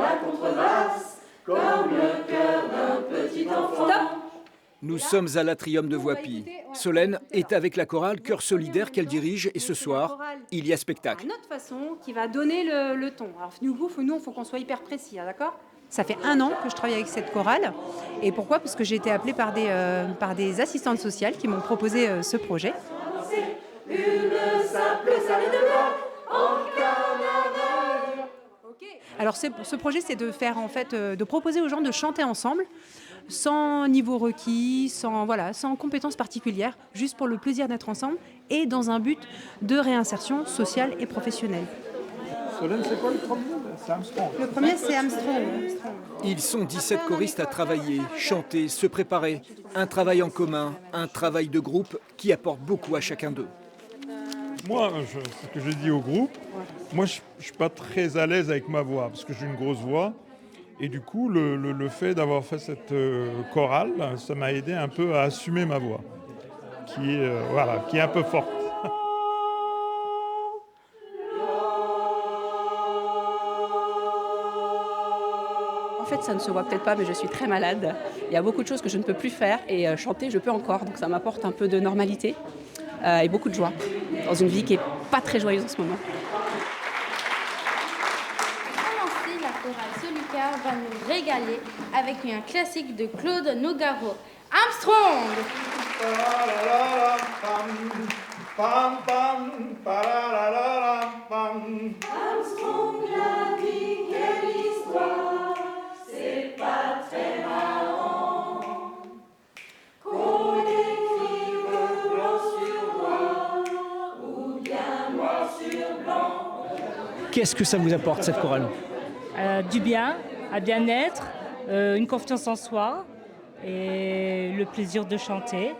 la contrebasse, comme le cœur d'un petit enfant. Stop. Nous sommes à l'Atrium de Voipy. Solène est avec la chorale Chœur solidaire qu'elle dirige et ce soir, il y a spectacle. À notre façon, qui va donner le ton. Alors nous, il faut qu'on soit hyper précis, hein, d'accord ? Ça fait 1 an que je travaille avec cette chorale. Et pourquoi ? Parce que j'ai été appelée par des assistantes sociales qui m'ont proposé ce projet. Une simple salée de bain en carnaval. Alors ce projet, c'est de faire de proposer aux gens de chanter ensemble, sans niveau requis, sans compétences particulières, juste pour le plaisir d'être ensemble et dans un but de réinsertion sociale et professionnelle. Solène, c'est quoi le premier ? C'est Armstrong. Le premier, c'est Armstrong. Ils sont 17 choristes à travailler, chanter, se préparer. Un travail en commun, un travail de groupe qui apporte beaucoup à chacun d'eux. Moi, ce que j'ai dit au groupe, moi je ne suis pas très à l'aise avec ma voix parce que j'ai une grosse voix. Et du coup, le fait d'avoir fait cette chorale, ça m'a aidé un peu à assumer ma voix, qui est un peu forte. En fait, ça ne se voit peut-être pas, mais je suis très malade. Il y a beaucoup de choses que je ne peux plus faire et chanter, je peux encore. Donc ça m'apporte un peu de normalité et beaucoup de joie dans une vie qui n'est pas très joyeuse en ce moment. Ainsi, la chorale Solicaire va nous régaler avec un classique de Claude Nougaro, Armstrong. Armstrong, la vie, quelle histoire, c'est pas très marrant qu'on écrive blanc sur noir ou bien noir sur blanc. Qu'est-ce que ça vous apporte, cette chorale ? Du bien, un bien-être, une confiance en soi et le plaisir de chanter.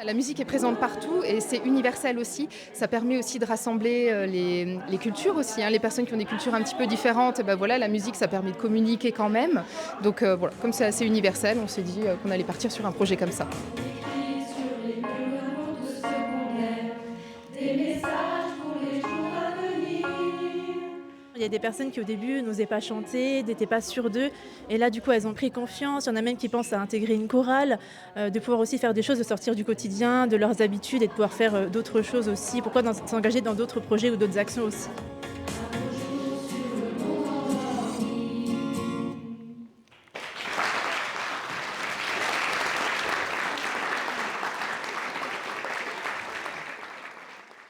La musique est présente partout et c'est universel aussi. Ça permet aussi de rassembler les cultures aussi, hein. Les personnes qui ont des cultures un petit peu différentes, la musique, ça permet de communiquer quand même. Donc comme c'est assez universel, on s'est dit qu'on allait partir sur un projet comme ça. Il y a des personnes qui au début n'osaient pas chanter, n'étaient pas sûres d'eux. Et là, du coup, elles ont pris confiance. Il y en a même qui pensent à intégrer une chorale, de pouvoir aussi faire des choses, de sortir du quotidien, de leurs habitudes et de pouvoir faire d'autres choses aussi. Pourquoi s'engager dans d'autres projets ou d'autres actions aussi.